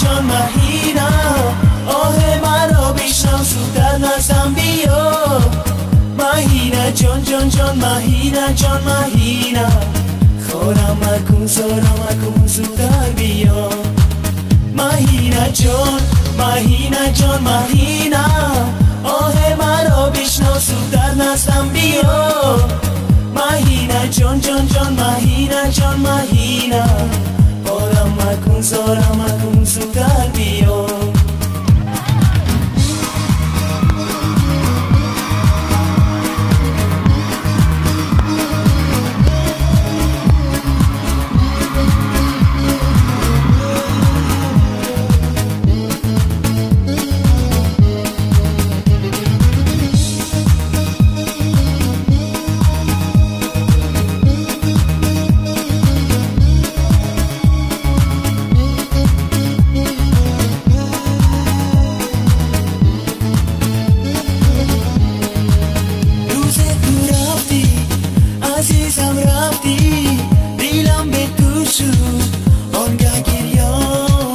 جان مهینا آه مرا بشناس و در نزدم بیا مهینا جان جان جان مهینا جان مهینا خورم مکن سارم مکن زودر بیا مهینا جان مهینا آه مرا بشناس و در نزدم بیا مهینا جان جان جان مهینا جان مهینا خورم مکن سارم مکن زودر بیا عزیزم رفتی دیلم به تو شد آنگه گریام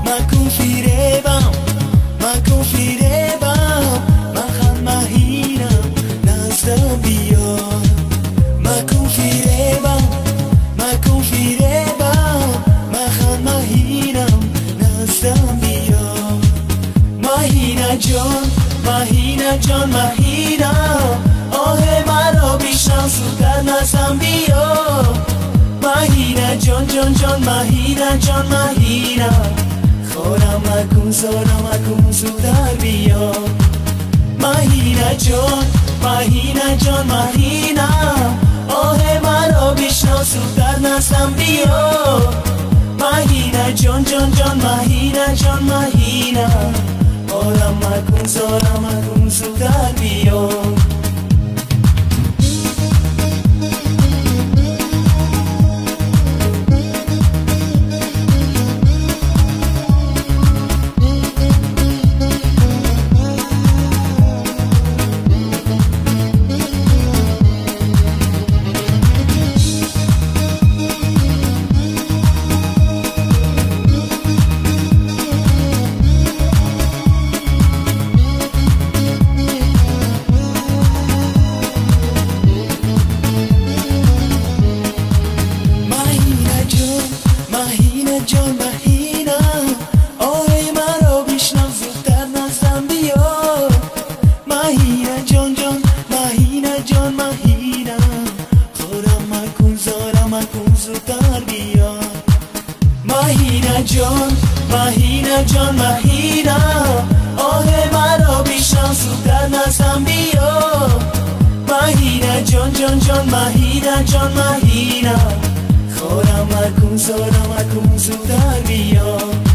مکن فریبم مخن مهینم نزدم بیا مکن فریبم مخن مهینم نزدم بیا مهینا جان مهینا آه مرا بشناس و در نزدم بیا مهینا جان جان جان مهینا جان مهینا خورم مکن سارم مکن زودر بیا مهینا جان مهینا آه مرا بشناس و در نزدم بیا مهینا جان جان جان مهینا جان مهینا خورم مکن سارم مکن زودر بیا جان مهینا آه مرا بشناس زودتر نزدم بیا مهینا جان جان مهینا جان مهینا خورم مکن زارم مکن زودتر بیا مهینا جان مهینا آه مرا بشناس زودتر نزدم بیا مهینا جان جان جان مهینا جان مهینا خورم مکن سارم مکن زودر بیا